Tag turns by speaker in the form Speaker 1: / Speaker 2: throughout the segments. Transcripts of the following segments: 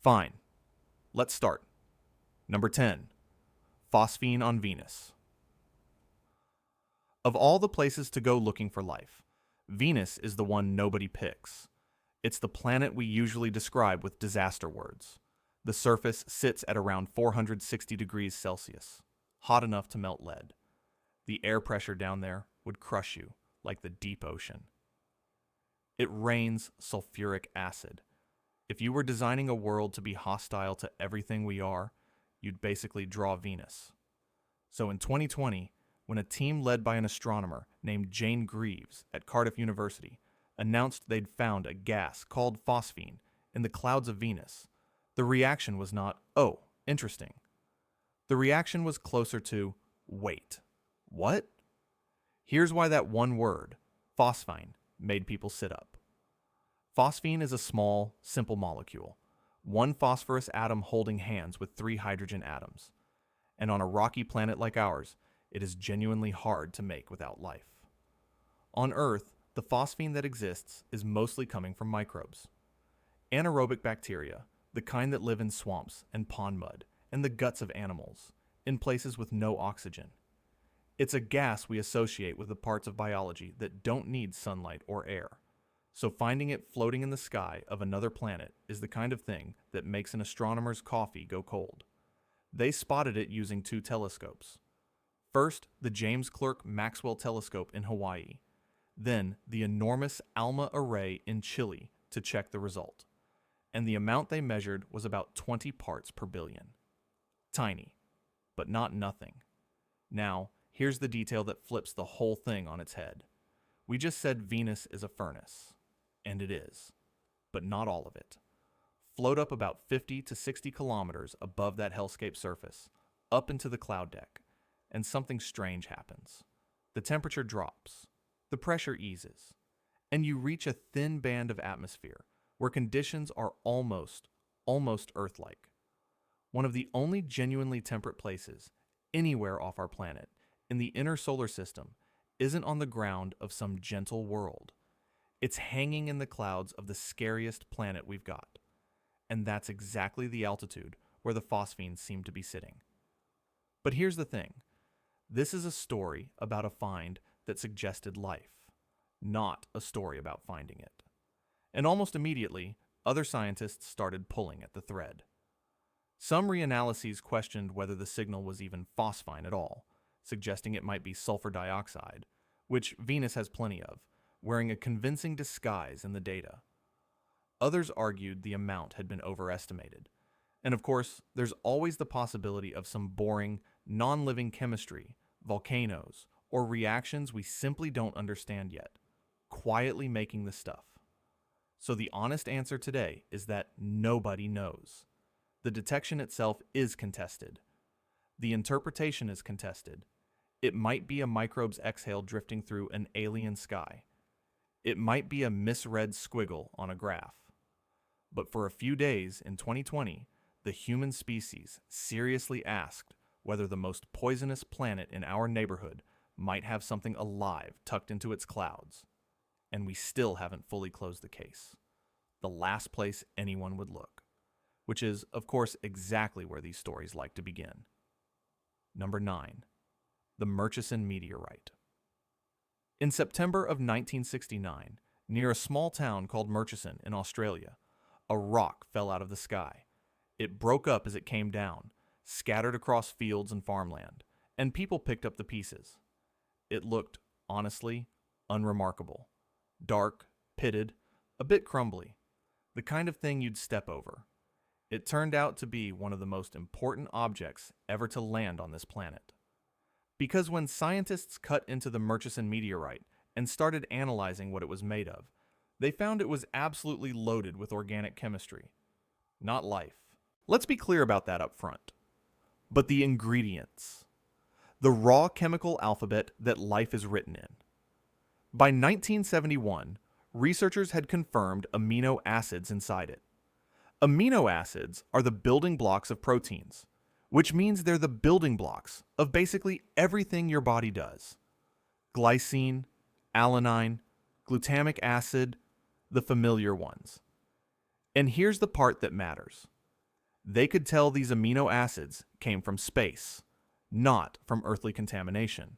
Speaker 1: Fine. Let's start. Number 10. Phosphine on Venus. Of all the places to go looking for life, Venus is the one nobody picks. It's the planet we usually describe with disaster words. The surface sits at around 460 degrees Celsius, hot enough to melt lead. The air pressure down there would crush you like the deep ocean. It rains sulfuric acid. If you were designing a world to be hostile to everything we are, you'd basically draw Venus. So in 2020, when a team led by an astronomer named Jane Greaves at Cardiff University announced they'd found a gas called phosphine in the clouds of Venus, the reaction was not, "Oh, interesting." The reaction was closer to, "Wait, what?" Here's why that one word, phosphine, made people sit up. Phosphine is a small, simple molecule, one phosphorus atom holding hands with 3 hydrogen atoms. And on a rocky planet like ours, it is genuinely hard to make without life. On Earth, the phosphine that exists is mostly coming from microbes. Anaerobic bacteria, the kind that live in swamps and pond mud, and the guts of animals, in places with no oxygen. It's a gas we associate with the parts of biology that don't need sunlight or air. So finding it floating in the sky of another planet is the kind of thing that makes an astronomer's coffee go cold. They spotted it using 2 telescopes. First, the James Clerk Maxwell Telescope in Hawaii, then the enormous ALMA array in Chile to check the result. And the amount they measured was about 20 parts per billion. Tiny, but not nothing. Now, here's the detail that flips the whole thing on its head. We just said Venus is a furnace, and it is, but not all of it. Float up about 50 to 60 kilometers above that hellscape surface, up into the cloud deck, and something strange happens. The temperature drops, the pressure eases, and you reach a thin band of atmosphere where conditions are almost Earth-like. One of the only genuinely temperate places anywhere off our planet in the inner solar system isn't on the ground of some gentle world. It's hanging in the clouds of the scariest planet we've got. And that's exactly the altitude where the phosphines seem to be sitting. But here's the thing. This is a story about a find that suggested life, not a story about finding it. And almost immediately, other scientists started pulling at the thread. Some reanalyses questioned whether the signal was even phosphine at all, suggesting it might be sulfur dioxide, which Venus has plenty of, wearing a convincing disguise in the data. Others argued the amount had been overestimated. And of course, there's always the possibility of some boring, non-living chemistry, volcanoes, or reactions we simply don't understand yet, quietly making the stuff. So the honest answer today is that nobody knows. The detection itself is contested. The interpretation is contested. It might be a microbe's exhale drifting through an alien sky. It might be a misread squiggle on a graph. But for a few days in 2020, the human species seriously asked whether the most poisonous planet in our neighborhood might have something alive tucked into its clouds. And we still haven't fully closed the case. The last place anyone would look. Which is, of course, exactly where these stories like to begin. Number 9. The Murchison meteorite. In September of 1969, near a small town called Murchison in Australia, a rock fell out of the sky. It broke up as it came down, scattered across fields and farmland, and people picked up the pieces. It looked, honestly, unremarkable. Dark, pitted, a bit crumbly. The kind of thing you'd step over. It turned out to be one of the most important objects ever to land on this planet. Because when scientists cut into the Murchison meteorite and started analyzing what it was made of, they found it was absolutely loaded with organic chemistry. Not life. Let's be clear about that up front. But the ingredients. The raw chemical alphabet that life is written in. By 1971, researchers had confirmed amino acids inside it. Amino acids are the building blocks of proteins, which means they're the building blocks of basically everything your body does. Glycine, alanine, glutamic acid, the familiar ones. And here's the part that matters. They could tell these amino acids came from space, not from earthly contamination.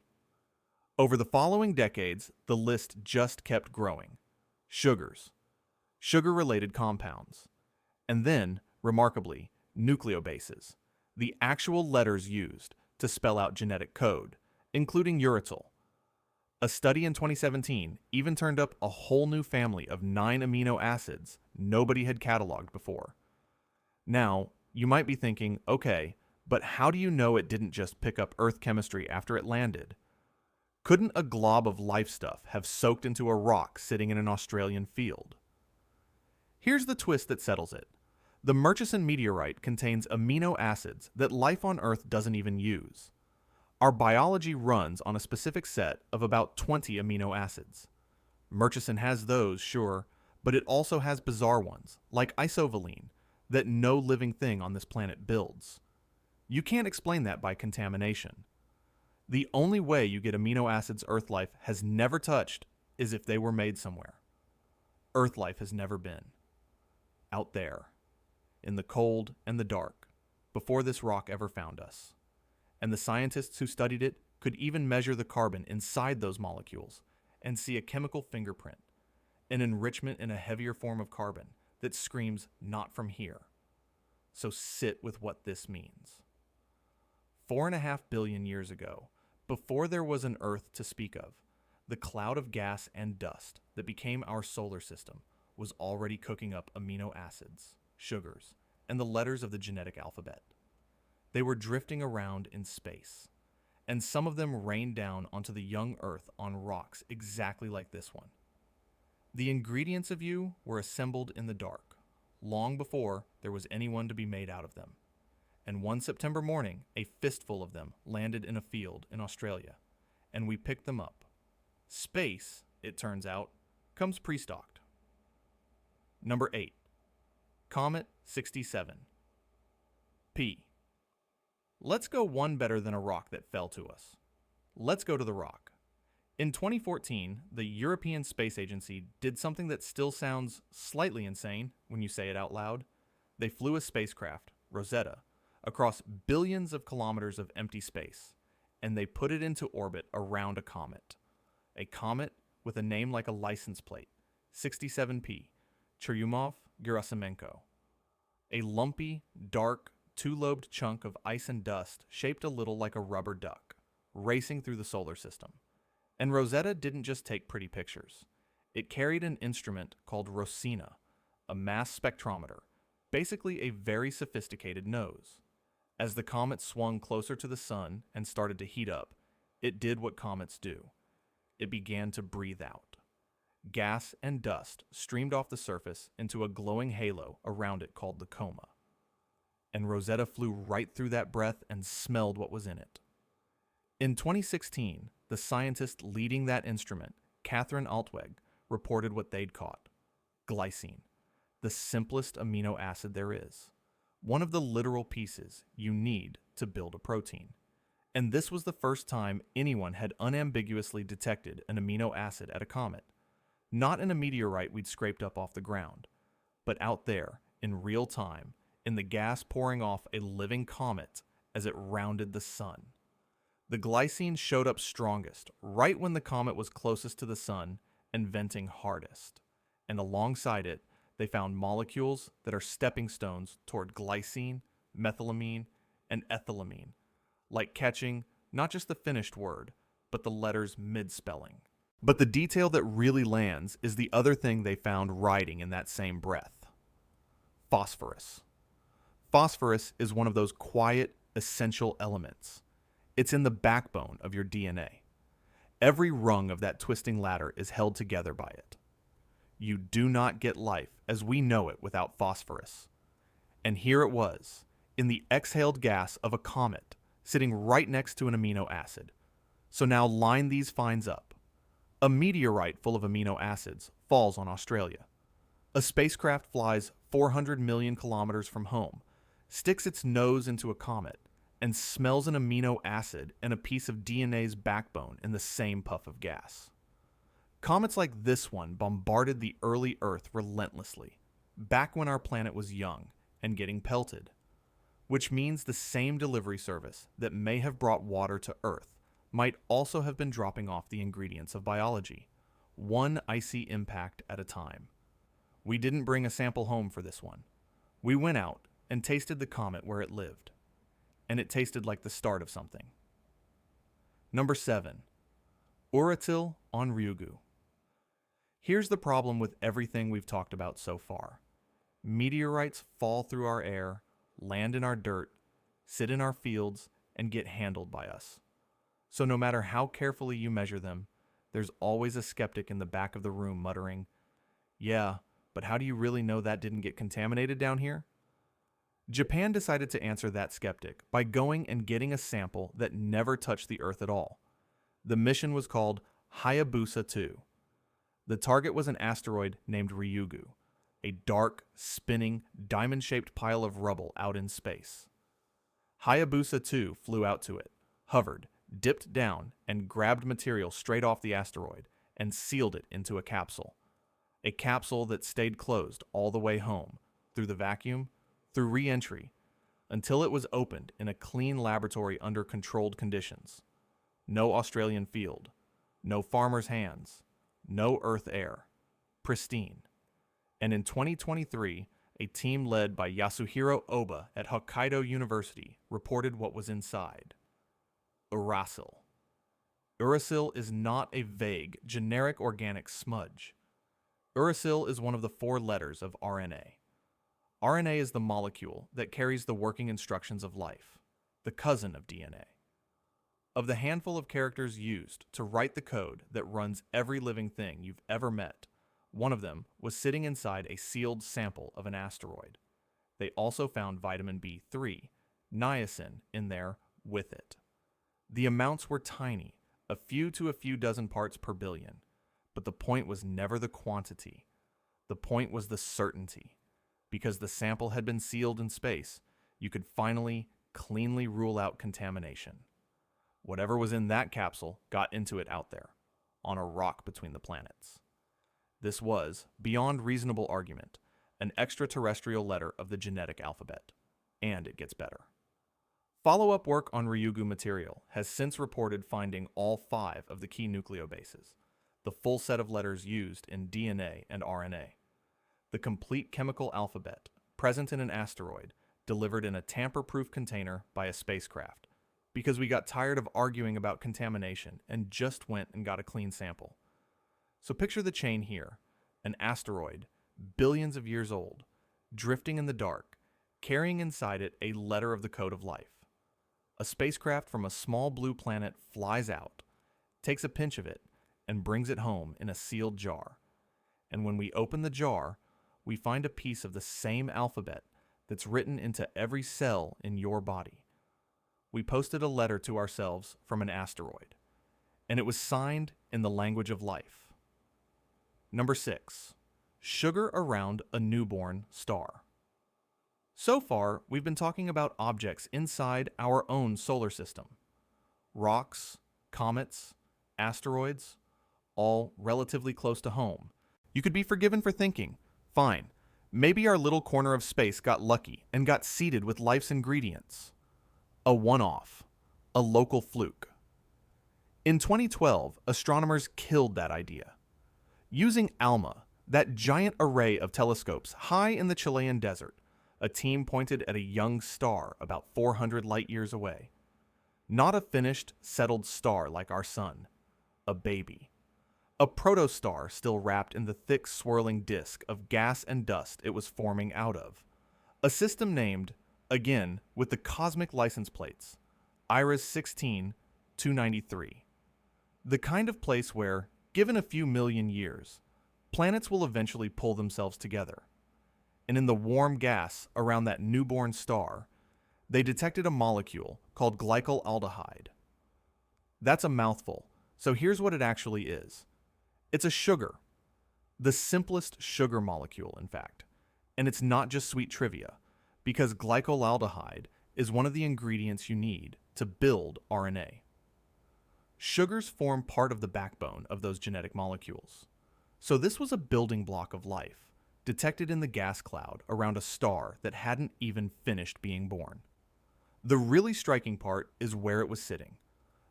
Speaker 1: Over the following decades, the list just kept growing. Sugars, sugar-related compounds, and then, remarkably, nucleobases, the actual letters used to spell out genetic code, including uracil. A study in 2017 even turned up a whole new family of 9 amino acids nobody had cataloged before. Now, you might be thinking, okay, but how do you know it didn't just pick up Earth chemistry after it landed? Couldn't a glob of life stuff have soaked into a rock sitting in an Australian field? Here's the twist that settles it. The Murchison meteorite contains amino acids that life on Earth doesn't even use. Our biology runs on a specific set of about 20 amino acids. Murchison has those, sure, but it also has bizarre ones, like isovaline, that no living thing on this planet builds. You can't explain that by contamination. The only way you get amino acids Earth life has never touched is if they were made somewhere. Earth life has never been. Out there, in the cold and the dark, before this rock ever found us. And the scientists who studied it could even measure the carbon inside those molecules and see a chemical fingerprint, an enrichment in a heavier form of carbon that screams not from here. So sit with what this means. 4.5 billion years ago, before there was an Earth to speak of, the cloud of gas and dust that became our solar system was already cooking up amino acids, sugars, and the letters of the genetic alphabet. They were drifting around in space, and some of them rained down onto the young Earth on rocks exactly like this one. The ingredients of you were assembled in the dark, long before there was anyone to be made out of them. And one September morning, a fistful of them landed in a field in Australia, and we picked them up. Space, it turns out, comes pre-stocked. Number 8. Comet 67. P. Let's go one better than a rock that fell to us. Let's go to the rock. In 2014, the European Space Agency did something that still sounds slightly insane when you say it out loud. They flew a spacecraft, Rosetta, across billions of kilometers of empty space, and they put it into orbit around a comet. A comet with a name like a license plate, 67P, Churyumov-Gerasimenko. A lumpy, dark, two-lobed chunk of ice and dust shaped a little like a rubber duck, racing through the solar system. And Rosetta didn't just take pretty pictures. It carried an instrument called Rosina, a mass spectrometer, basically a very sophisticated nose. As the comet swung closer to the sun and started to heat up, it did what comets do. It began to breathe out. Gas and dust streamed off the surface into a glowing halo around it called the coma. And Rosetta flew right through that breath and smelled what was in it. In 2016, the scientist leading that instrument, Catherine Altweg, reported what they'd caught: glycine, the simplest amino acid there is, one of the literal pieces you need to build a protein. And this was the first time anyone had unambiguously detected an amino acid at a comet. Not in a meteorite we'd scraped up off the ground, but out there, in real time, in the gas pouring off a living comet as it rounded the sun. The glycine showed up strongest right when the comet was closest to the sun and venting hardest. And alongside it, they found molecules that are stepping stones toward glycine, methylamine, and ethylamine, like catching not just the finished word, but the letters mid-spelling. But the detail that really lands is the other thing they found riding in that same breath: phosphorus. Phosphorus is one of those quiet, essential elements. It's in the backbone of your DNA. Every rung of that twisting ladder is held together by it. You do not get life as we know it without phosphorus. And here it was, in the exhaled gas of a comet, sitting right next to an amino acid. So now line these finds up. A meteorite full of amino acids falls on Australia. A spacecraft flies 400 million kilometers from home, sticks its nose into a comet, and smells an amino acid and a piece of DNA's backbone in the same puff of gas. Comets like this one bombarded the early Earth relentlessly, back when our planet was young and getting pelted. which means the same delivery service that may have brought water to Earth might also have been dropping off the ingredients of biology, one icy impact at a time. We didn't bring a sample home for this one. We went out and tasted the comet where it lived, and it tasted like the start of something. Number 7. Uratil on Ryugu. Here's the problem with everything we've talked about so far. Meteorites fall through our air, land in our dirt, sit in our fields, and get handled by us. So no matter how carefully you measure them, there's always a skeptic in the back of the room muttering, "Yeah, but how do you really know that didn't get contaminated down here?" Japan decided to answer that skeptic by going and getting a sample that never touched the Earth at all. The mission was called Hayabusa 2. The target was an asteroid named Ryugu, a dark, spinning, diamond-shaped pile of rubble out in space. Hayabusa 2 flew out to it, hovered, dipped down, and grabbed material straight off the asteroid and sealed it into a capsule. A capsule that stayed closed all the way home, through the vacuum, through re-entry, until it was opened in a clean laboratory under controlled conditions. No Australian field, no farmer's hands, no Earth air. Pristine. And in 2023, a team led by Yasuhiro Oba at Hokkaido University reported what was inside. Uracil. Uracil is not a vague, generic organic smudge. Uracil is one of the 4 letters of RNA. RNA is the molecule that carries the working instructions of life, the cousin of DNA. Of the handful of characters used to write the code that runs every living thing you've ever met, one of them was sitting inside a sealed sample of an asteroid. They also found vitamin B3, niacin, in there with it. The amounts were tiny, a few to a few dozen parts per billion, but the point was never the quantity. The point was the certainty. Because the sample had been sealed in space, you could finally, cleanly rule out contamination. Whatever was in that capsule got into it out there, on a rock between the planets. This was, beyond reasonable argument, an extraterrestrial letter of the genetic alphabet. And it gets better. Follow-up work on Ryugu material has since reported finding all 5 of the key nucleobases, the full set of letters used in DNA and RNA. The complete chemical alphabet, present in an asteroid, delivered in a tamper-proof container by a spacecraft, because we got tired of arguing about contamination and just went and got a clean sample. So picture the chain here, an asteroid, billions of years old, drifting in the dark, carrying inside it a letter of the code of life. A spacecraft from a small blue planet flies out, takes a pinch of it, and brings it home in a sealed jar. And when we open the jar, we find a piece of the same alphabet that's written into every cell in your body. We posted a letter to ourselves from an asteroid, and it was signed in the language of life. Number 6. Sugar around a newborn star. So far, we've been talking about objects inside our own solar system. Rocks, comets, asteroids, all relatively close to home. You could be forgiven for thinking, fine, maybe our little corner of space got lucky and got seeded with life's ingredients. A one-off, a local fluke. In 2012, astronomers killed that idea. Using ALMA, that giant array of telescopes high in the Chilean desert, a team pointed at a young star about 400 light-years away. Not a finished, settled star like our sun. A baby. A protostar still wrapped in the thick, swirling disk of gas and dust it was forming out of. A system named, again, with the cosmic license plates, IRAS 16293. The kind of place where, given a few million years, planets will eventually pull themselves together. And in the warm gas around that newborn star, they detected a molecule called glycolaldehyde. That's a mouthful, so here's what it actually is. It's a sugar. The simplest sugar molecule, in fact. And it's not just sweet trivia, because glycolaldehyde is one of the ingredients you need to build RNA. Sugars form part of the backbone of those genetic molecules. So this was a building block of life, detected in the gas cloud around a star that hadn't even finished being born. The really striking part is where it was sitting.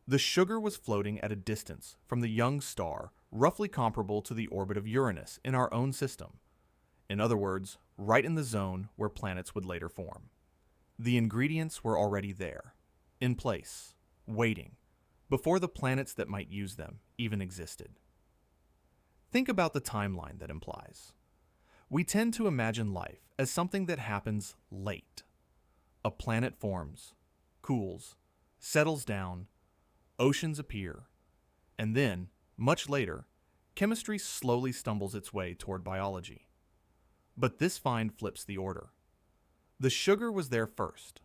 Speaker 1: The sugar was floating at a distance from the young star roughly comparable to the orbit of Uranus in our own system. In other words, right in the zone where planets would later form. The ingredients were already there, in place, waiting, before the planets that might use them even existed. Think about the timeline that implies. We tend to imagine life as something that happens late. A planet forms, cools, settles down, oceans appear, and then, much later, chemistry slowly stumbles its way toward biology. But this find flips the order. The sugar was there first.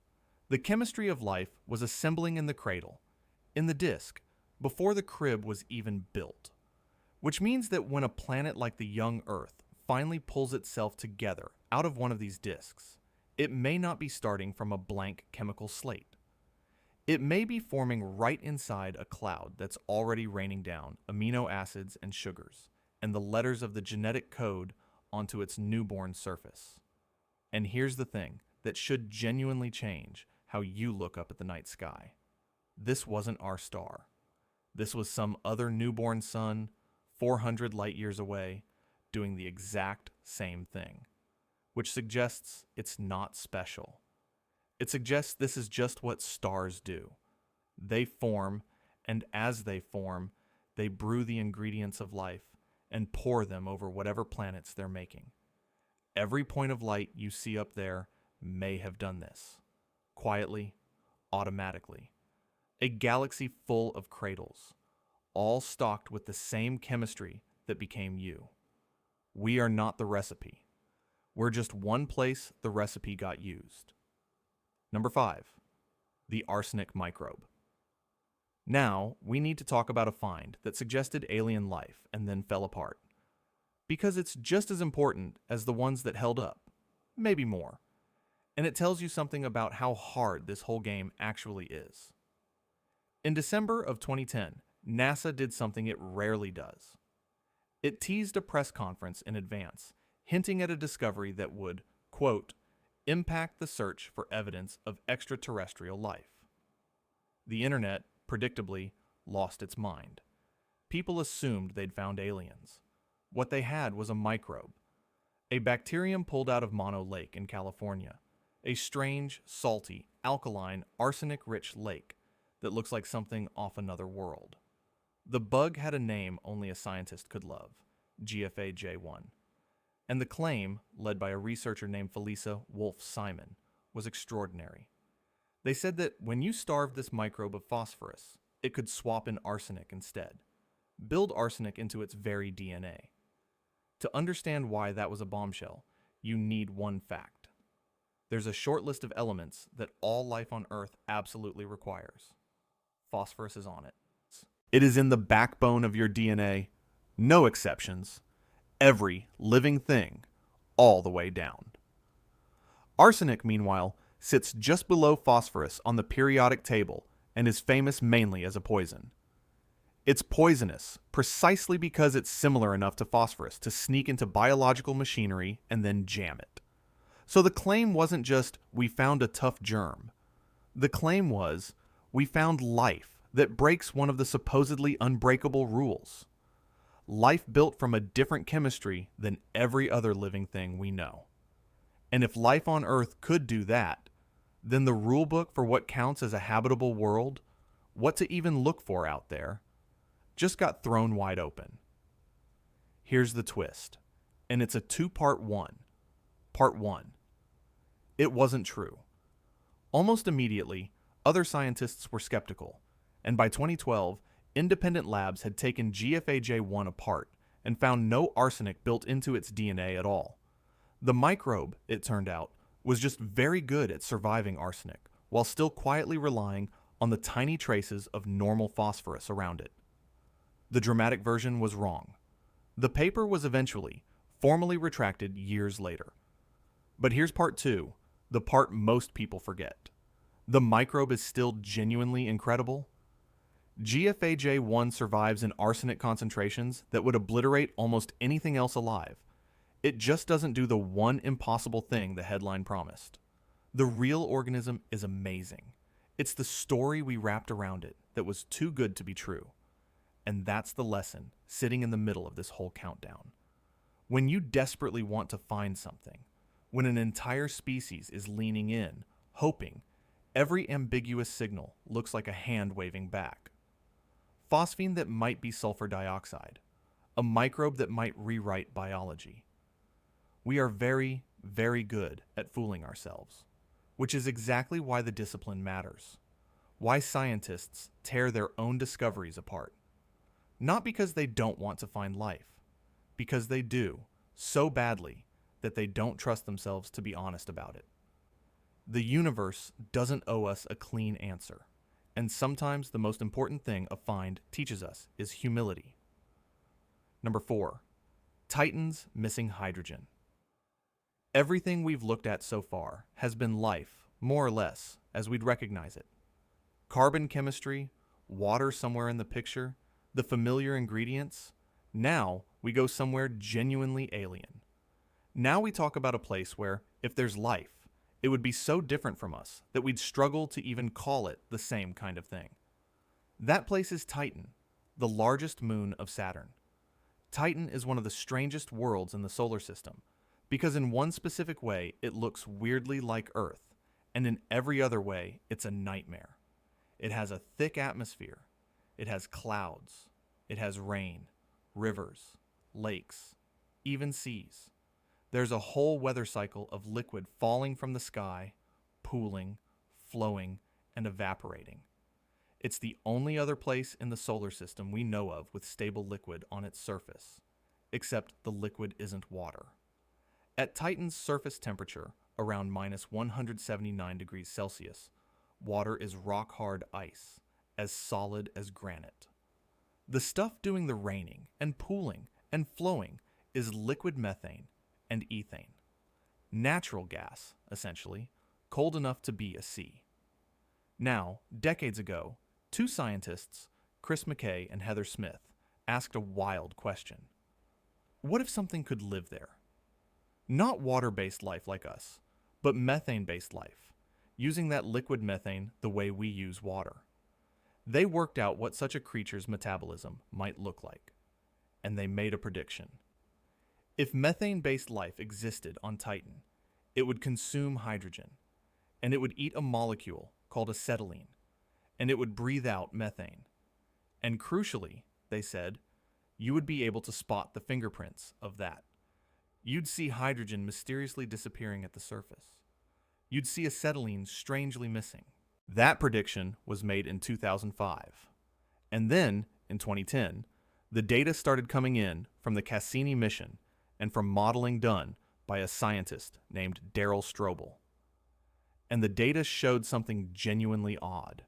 Speaker 1: The chemistry of life was assembling in the cradle, in the disk, before the crib was even built. Which means that when a planet like the young Earth finally pulls itself together out of one of these disks, it may not be starting from a blank chemical slate. It may be forming right inside a cloud that's already raining down amino acids and sugars, and the letters of the genetic code onto its newborn surface. And here's the thing that should genuinely change how you look up at the night sky. This wasn't our star. This was some other newborn sun, 400 light years away, doing the exact same thing, which suggests it's not special. It suggests this is just what stars do. They form, and as they form, they brew the ingredients of life and pour them over whatever planets they're making. Every point of light you see up there may have done this. Quietly, automatically. A galaxy full of cradles, all stocked with the same chemistry that became you. We are not the recipe. We're just one place the recipe got used. Number 5, the arsenic microbe. Now, we need to talk about a find that suggested alien life and then fell apart. Because it's just as important as the ones that held up, maybe more. And it tells you something about how hard this whole game actually is. In December of 2010, NASA did something it rarely does. It teased a press conference in advance, hinting at a discovery that would, quote, impact the search for evidence of extraterrestrial life. The internet, predictably, lost its mind. People assumed they'd found aliens. What they had was a microbe, a bacterium pulled out of Mono Lake in California, a strange, salty, alkaline, arsenic-rich lake that looks like something off another world. The bug had a name only a scientist could love, GFA-J1. And the claim, led by a researcher named Felisa Wolf-Simon, was extraordinary. They said that when you starved this microbe of phosphorus, it could swap in arsenic instead, build arsenic into its very DNA. To understand why that was a bombshell, you need one fact. There's a short list of elements that all life on Earth absolutely requires. Phosphorus is on it. It is in the backbone of your DNA, no exceptions. Every living thing, all the way down. Arsenic, meanwhile, sits just below phosphorus on the periodic table and is famous mainly as a poison. It's poisonous precisely because it's similar enough to phosphorus to sneak into biological machinery and then jam it. So the claim wasn't just, we found a tough germ. The claim was, we found life that breaks one of the supposedly unbreakable rules. Life built from a different chemistry than every other living thing we know. And if life on Earth could do that, then the rulebook for what counts as a habitable world, what to even look for out there, just got thrown wide open. Here's the twist, and it's a two-part one. Part 1. It wasn't true. Almost immediately, other scientists were skeptical, and by 2012, independent labs had taken GFAJ1 apart and found no arsenic built into its DNA at all. The microbe, it turned out, was just very good at surviving arsenic, while still quietly relying on the tiny traces of normal phosphorus around it. The dramatic version was wrong. The paper was eventually, formally retracted years later. But here's part 2, the part most people forget. The microbe is still genuinely incredible. GFAJ1 survives in arsenic concentrations that would obliterate almost anything else alive. It just doesn't do the one impossible thing the headline promised. The real organism is amazing. It's the story we wrapped around it that was too good to be true. And that's the lesson sitting in the middle of this whole countdown. When you desperately want to find something, when an entire species is leaning in, hoping, every ambiguous signal looks like a hand waving back. Phosphine that might be sulfur dioxide, a microbe that might rewrite biology. We are very, very good at fooling ourselves, which is exactly why the discipline matters, why scientists tear their own discoveries apart. Not because they don't want to find life, because they do, so badly that they don't trust themselves to be honest about it. The universe doesn't owe us a clean answer, and sometimes the most important thing a find teaches us is humility. Number 4, Titan's missing hydrogen. Everything we've looked at so far has been life, more or less, as we'd recognize it. Carbon chemistry, water somewhere in the picture, the familiar ingredients. Now we go somewhere genuinely alien. Now we talk about a place where, if there's life, it would be so different from us that we'd struggle to even call it the same kind of thing. That place is Titan, the largest moon of Saturn. Titan is one of the strangest worlds in the solar system, because in one specific way it looks weirdly like Earth, and in every other way it's a nightmare. It has a thick atmosphere, it has clouds, it has rain, rivers, lakes, even seas. There's a whole weather cycle of liquid falling from the sky, pooling, flowing, and evaporating. It's the only other place in the solar system we know of with stable liquid on its surface, except the liquid isn't water. At Titan's surface temperature, around minus 179 degrees Celsius, water is rock-hard ice, as solid as granite. The stuff doing the raining and pooling and flowing is liquid methane and ethane. Natural gas, essentially, cold enough to be a sea. Now, decades ago, two scientists, Chris McKay and Heather Smith, asked a wild question. What if something could live there? Not water-based life like us, but methane-based life, using that liquid methane the way we use water. They worked out what such a creature's metabolism might look like, and they made a prediction. If methane-based life existed on Titan, it would consume hydrogen, and it would eat a molecule called acetylene, and it would breathe out methane. And crucially, they said, you would be able to spot the fingerprints of that. You'd see hydrogen mysteriously disappearing at the surface. You'd see acetylene strangely missing. That prediction was made in 2005. And then, in 2010, the data started coming in from the Cassini mission and from modeling done by a scientist named Darryl Strobel. And the data showed something genuinely odd.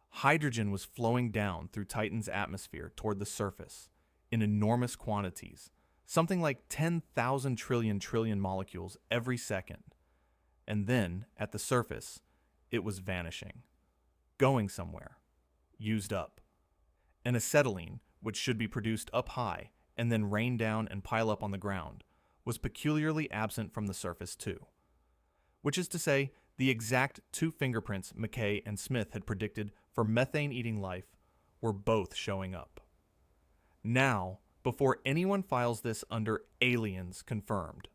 Speaker 1: Hydrogen was flowing down through Titan's atmosphere toward the surface in enormous quantities, something like 10,000 trillion molecules every second. And then, at the surface, it was vanishing, going somewhere, used up. And acetylene, which should be produced up high and then rain down and pile up on the ground, was peculiarly absent from the surface too. Which is to say, the exact two fingerprints McKay and Smith had predicted for methane-eating life were both showing up. Now, before anyone files this under aliens confirmed,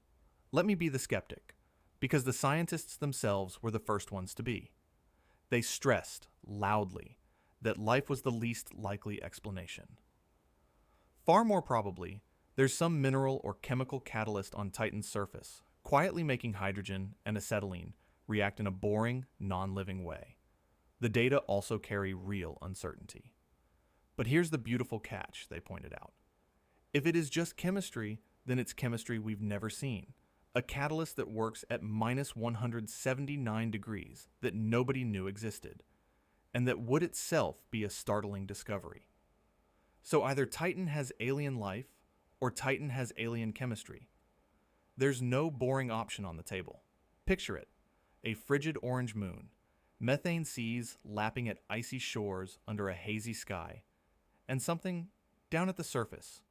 Speaker 1: let me be the skeptic, because the scientists themselves were the first ones to be. They stressed, loudly, that life was the least likely explanation. Far more probably, there's some mineral or chemical catalyst on Titan's surface, quietly making hydrogen and acetylene react in a boring, non-living way. The data also carry real uncertainty. But here's the beautiful catch, they pointed out. If it is just chemistry, then it's chemistry we've never seen. A catalyst that works at minus 179 degrees that nobody knew existed, and that would itself be a startling discovery. So either Titan has alien life, or Titan has alien chemistry. There's no boring option on the table. Picture it, a frigid orange moon, methane seas lapping at icy shores under a hazy sky, and something down at the surface,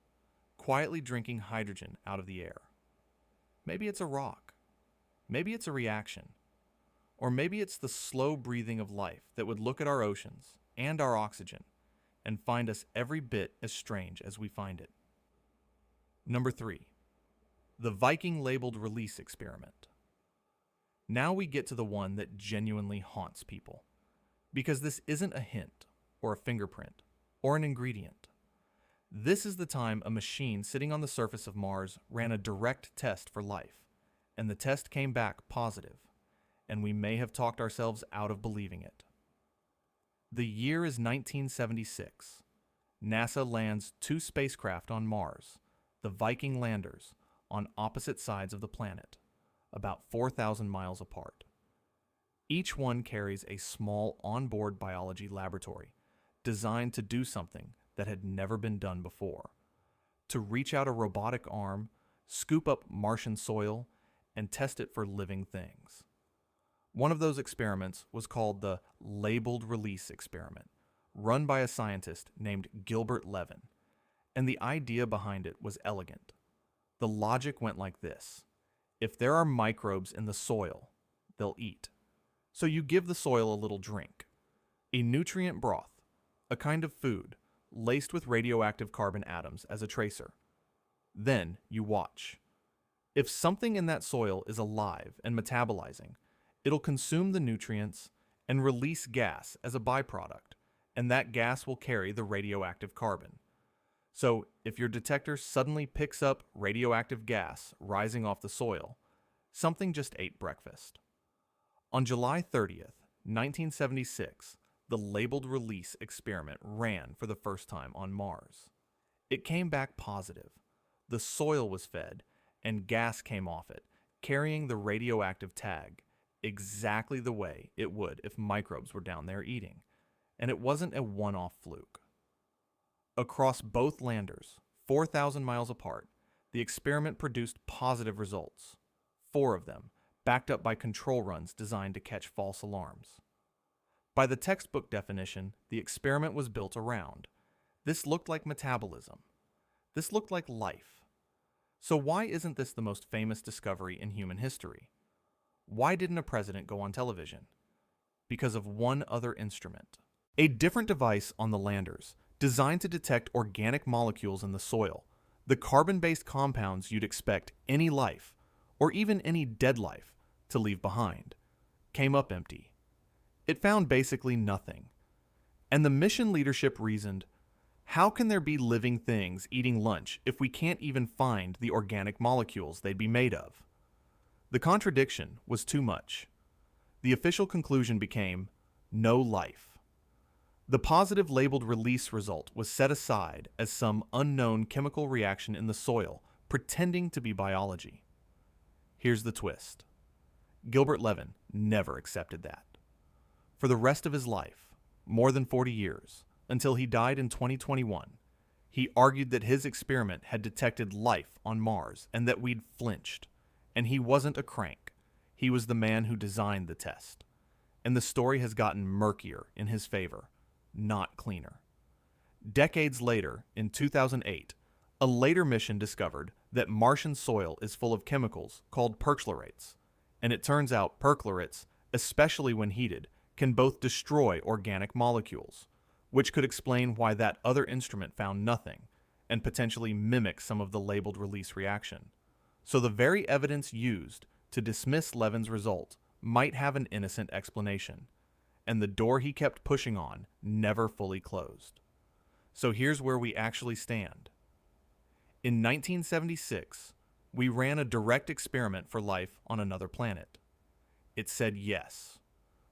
Speaker 1: quietly drinking hydrogen out of the air. Maybe it's a rock. Maybe it's a reaction. Or maybe it's the slow breathing of life that would look at our oceans and our oxygen and find us every bit as strange as we find it. Number 3. The Viking labeled release experiment. Now we get to the one that genuinely haunts people, because this isn't a hint or a fingerprint or an ingredient. This is the time a machine sitting on the surface of Mars ran a direct test for life, and the test came back positive, and we may have talked ourselves out of believing it. The year is 1976. NASA lands 2 spacecraft on Mars, the Viking landers, on opposite sides of the planet, about 4,000 miles apart. Each one carries a small onboard biology laboratory designed to do something that had never been done before: to reach out a robotic arm, scoop up Martian soil, and test it for living things. One of those experiments was called the labeled release experiment, run by a scientist named Gilbert Levin, and the idea behind it was elegant. The logic went like this: if there are microbes in the soil, they'll eat. So you give the soil a little drink, a nutrient broth, a kind of food, laced with radioactive carbon atoms as a tracer. Then you watch. If something in that soil is alive and metabolizing, it'll consume the nutrients and release gas as a byproduct, and that gas will carry the radioactive carbon. So if your detector suddenly picks up radioactive gas rising off the soil, something just ate breakfast. On July 30th, 1976, the labeled release experiment ran for the first time on Mars. It came back positive. The soil was fed, and gas came off it, carrying the radioactive tag, exactly the way it would if microbes were down there eating. And it wasn't a one-off fluke. Across both landers, 4,000 miles apart, the experiment produced positive results. 4 of them, backed up by control runs designed to catch false alarms. By the textbook definition, the experiment was built around. This looked like metabolism. This looked like life. So why isn't this the most famous discovery in human history? Why didn't a president go on television? Because of one other instrument. A different device on the landers, designed to detect organic molecules in the soil, the carbon-based compounds you'd expect any life, or even any dead life, to leave behind, came up empty. It found basically nothing. And the mission leadership reasoned, how can there be living things eating lunch if we can't even find the organic molecules they'd be made of? The contradiction was too much. The official conclusion became, no life. The positive labeled release result was set aside as some unknown chemical reaction in the soil pretending to be biology. Here's the twist. Gilbert Levin never accepted that. For the rest of his life, more than 40 years, until he died in 2021, he argued that his experiment had detected life on Mars and that we'd flinched. And he wasn't a crank. He was the man who designed the test. And the story has gotten murkier in his favor, not cleaner. Decades later, in 2008, a later mission discovered that Martian soil is full of chemicals called perchlorates. And it turns out perchlorates, especially when heated, can both destroy organic molecules, which could explain why that other instrument found nothing and potentially mimic some of the labeled release reaction. So the very evidence used to dismiss Levin's result might have an innocent explanation, and the door he kept pushing on never fully closed. So here's where we actually stand. In 1976, we ran a direct experiment for life on another planet. It said yes.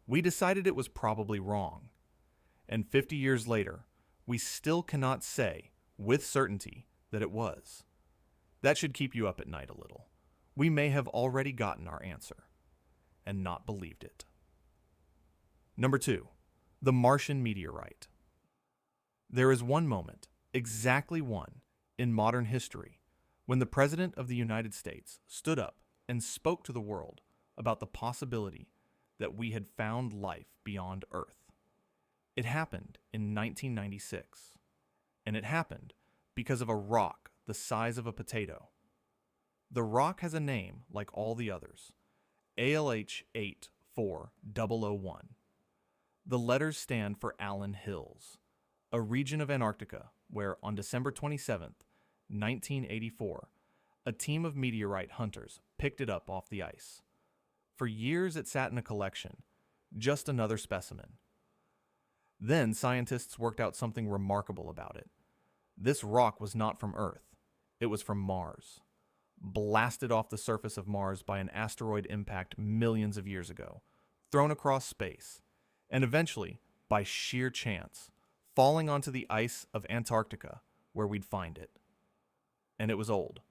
Speaker 1: We decided it was probably wrong. And 50 years later, we still cannot say with certainty that it was. That should keep you up at night a little. We may have already gotten our answer and not believed it. Number 2, the Martian meteorite. There is one moment, exactly one, in modern history when the President of the United States stood up and spoke to the world about the possibility that we had found life beyond Earth. It happened in 1996, and it happened because of a rock the size of a potato. The rock has a name like all the others, ALH 4001. The letters stand for Allen Hills, a region of Antarctica where, on December 27th, 1984, a team of meteorite hunters picked it up off the ice. For years it sat in a collection, just another specimen. Then scientists worked out something remarkable about it. This rock was not from Earth, it was from Mars, blasted off the surface of Mars by an asteroid impact millions of years ago, thrown across space, and eventually, by sheer chance, falling onto the ice of Antarctica, where we'd find it. And it was old,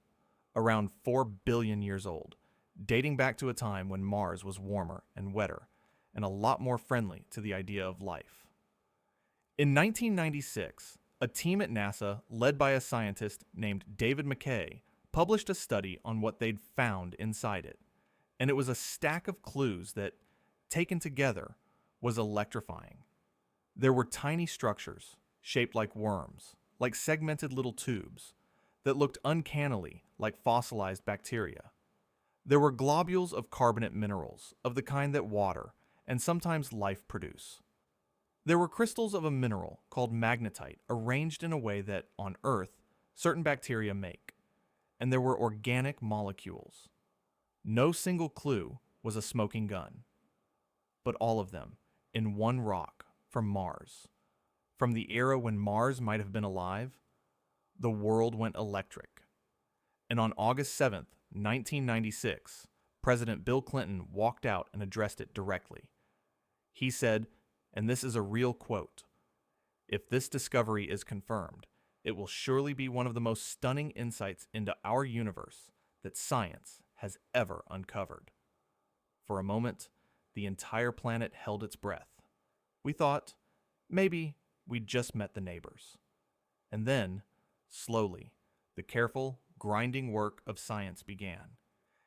Speaker 1: around 4 billion years old, dating back to a time when Mars was warmer and wetter, and a lot more friendly to the idea of life. In 1996, a team at NASA, led by a scientist named David McKay, published a study on what they'd found inside it, and it was a stack of clues that, taken together, was electrifying. There were tiny structures, shaped like worms, like segmented little tubes, that looked uncannily like fossilized bacteria. There were globules of carbonate minerals, of the kind that water, and sometimes life produce. There were crystals of a mineral called magnetite arranged in a way that, on Earth, certain bacteria make. And there were organic molecules. No single clue was a smoking gun, but all of them in one rock from Mars. From the era when Mars might have been alive, the world went electric. And on August 7th, 1996, President Bill Clinton walked out and addressed it directly. He said, and this is a real quote, "If this discovery is confirmed, it will surely be one of the most stunning insights into our universe that science has ever uncovered." For a moment, the entire planet held its breath. We thought, maybe we'd just met the neighbors. And then, slowly, the careful, grinding work of science began.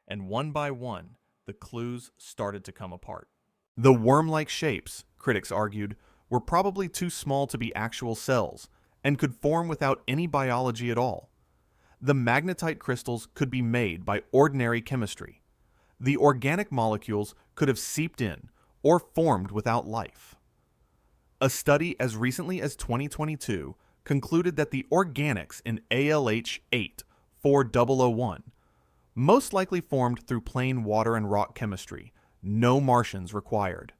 Speaker 1: And one by one, the clues started to come apart. The worm-like shapes, critics argued, were probably too small to be actual cells and could form without any biology at all. The magnetite crystals could be made by ordinary chemistry. The organic molecules could have seeped in or formed without life. A study as recently as 2022 concluded that the organics in ALH 84001 most likely formed through plain water and rock chemistry, no Martians required.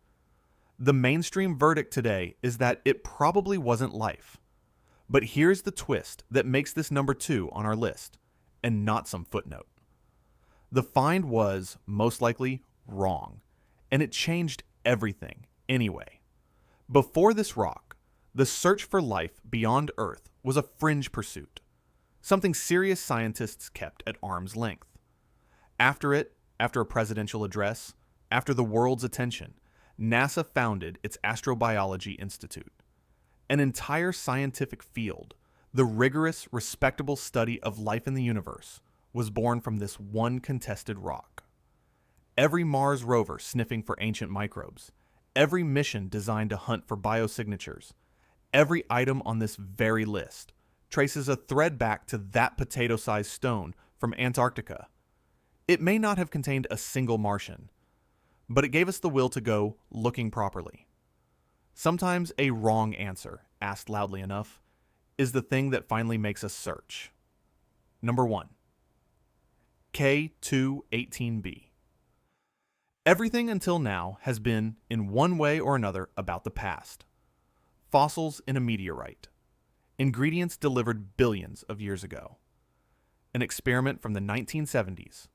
Speaker 1: The mainstream verdict today is that it probably wasn't life. But here's the twist that makes this number 2 on our list, and not some footnote. The find was, most likely, wrong, and it changed everything anyway. Before this rock, the search for life beyond Earth was a fringe pursuit, something serious scientists kept at arm's length. After a presidential address, after the world's attention, NASA founded its Astrobiology Institute. An entire scientific field, the rigorous, respectable study of life in the universe, was born from this one contested rock. Every Mars rover sniffing for ancient microbes, every mission designed to hunt for biosignatures, every item on this very list traces a thread back to that potato-sized stone from Antarctica. It may not have contained a single Martian, but it gave us the will to go looking properly. Sometimes a wrong answer, asked loudly enough, is the thing that finally makes us search. Number 1. K218b. Everything until now has been, in one way or another, about the past. Fossils in a meteorite. Ingredients delivered billions of years ago. An experiment from the 1970s.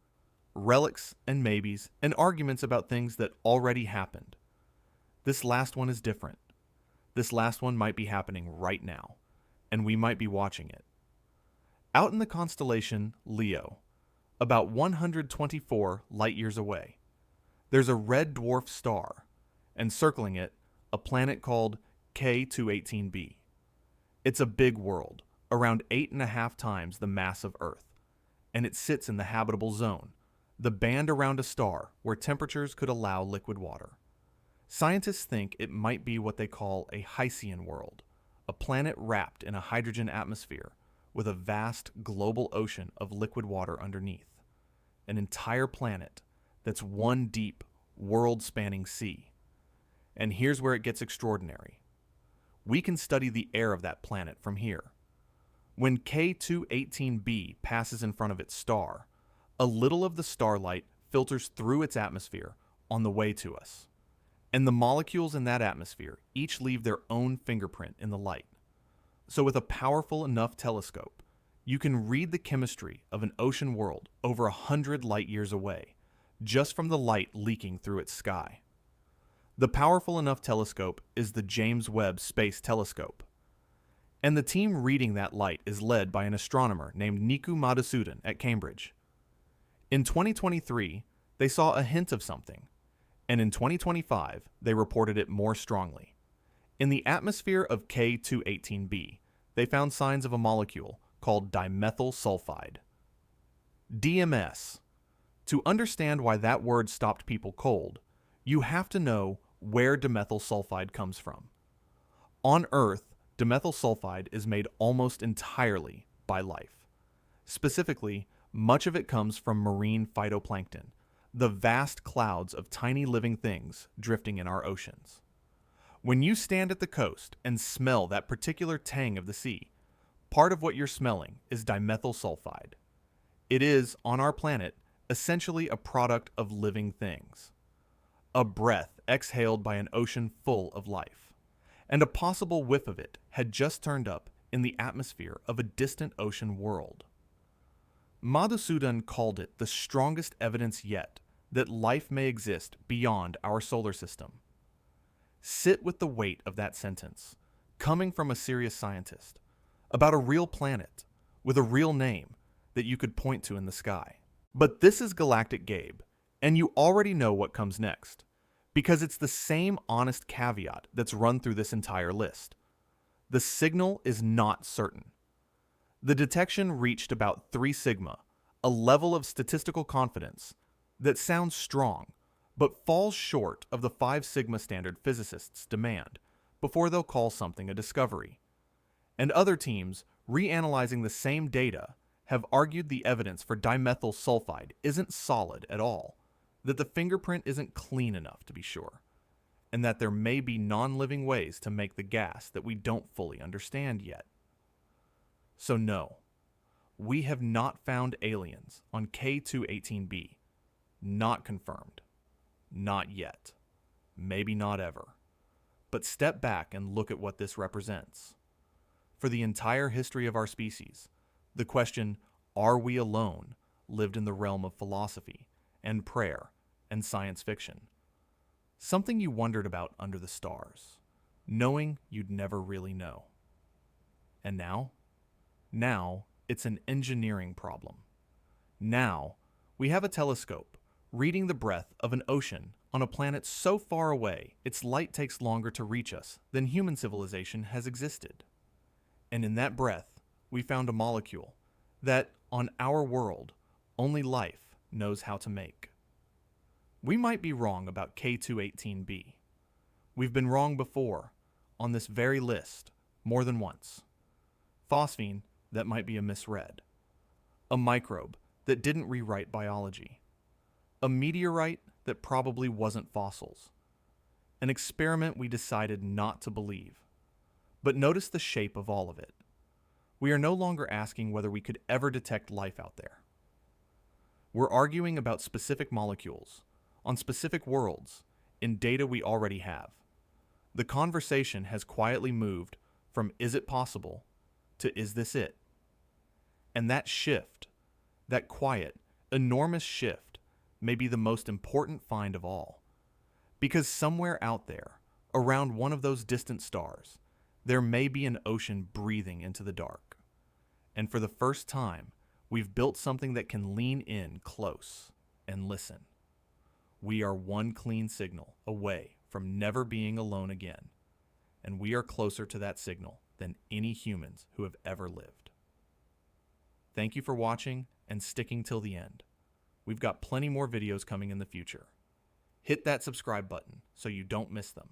Speaker 1: Relics and maybes and arguments about things that already happened. This last one is different. This last one might be happening right now, and we might be watching it. Out in the constellation Leo, about 124 light-years away, there's a red dwarf star, and circling it, a planet called K218b. It's a big world, around 8.5 times the mass of Earth, and it sits in the habitable zone, the band around a star where temperatures could allow liquid water. Scientists think it might be what they call a Hycean world, a planet wrapped in a hydrogen atmosphere with a vast global ocean of liquid water underneath. An entire planet that's one deep, world-spanning sea. And here's where it gets extraordinary. We can study the air of that planet from here. When K218b passes in front of its star, a little of the starlight filters through its atmosphere on the way to us. And the molecules in that atmosphere each leave their own fingerprint in the light. So with a powerful enough telescope, you can read the chemistry of an ocean world over 100 light years away, just from the light leaking through its sky. The powerful enough telescope is the James Webb Space Telescope. And the team reading that light is led by an astronomer named Niku Madhusudan at Cambridge. In 2023, they saw a hint of something, and in 2025, they reported it more strongly. In the atmosphere of K218b, they found signs of a molecule called dimethyl sulfide. DMS. To understand why that word stopped people cold, you have to know where dimethyl sulfide comes from. On Earth, dimethyl sulfide is made almost entirely by life. Specifically, much of it comes from marine phytoplankton, the vast clouds of tiny living things drifting in our oceans. When you stand at the coast and smell that particular tang of the sea, part of what you're smelling is dimethyl sulfide. It is, on our planet, essentially a product of living things. A breath exhaled by an ocean full of life. And a possible whiff of it had just turned up in the atmosphere of a distant ocean world. Madhusudan called it the strongest evidence yet that life may exist beyond our solar system. Sit with the weight of that sentence, coming from a serious scientist, about a real planet, with a real name that you could point to in the sky. But this is Galactic Gabe, and you already know what comes next, because it's the same honest caveat that's run through this entire list. The signal is not certain. The detection reached about 3 sigma, a level of statistical confidence that sounds strong, but falls short of the 5 sigma standard physicists demand before they'll call something a discovery. And other teams, reanalyzing the same data, have argued the evidence for dimethyl sulfide isn't solid at all, that the fingerprint isn't clean enough to be sure, and that there may be non-living ways to make the gas that we don't fully understand yet. So no, we have not found aliens on K218b. Not confirmed. Not yet. Maybe not ever. But step back and look at what this represents. For the entire history of our species, the question, are we alone, lived in the realm of philosophy and prayer and science fiction. Something you wondered about under the stars, knowing you'd never really know. And now? Now, it's an engineering problem. Now, we have a telescope reading the breath of an ocean on a planet so far away its light takes longer to reach us than human civilization has existed. And in that breath, we found a molecule that, on our world, only life knows how to make. We might be wrong about K218b. We've been wrong before, on this very list, more than once. Phosphine that might be a misread. A microbe that didn't rewrite biology. A meteorite that probably wasn't fossils. An experiment we decided not to believe. But notice the shape of all of it. We are no longer asking whether we could ever detect life out there. We're arguing about specific molecules, on specific worlds, in data we already have. The conversation has quietly moved from is it possible to is this it? And that shift, that quiet, enormous shift, may be the most important find of all. Because somewhere out there, around one of those distant stars, there may be an ocean breathing into the dark. And for the first time, we've built something that can lean in close and listen. We are one clean signal away from never being alone again, and we are closer to that signal than any humans who have ever lived. Thank you for watching and sticking till the end. We've got plenty more videos coming in the future. Hit that subscribe button so you don't miss them.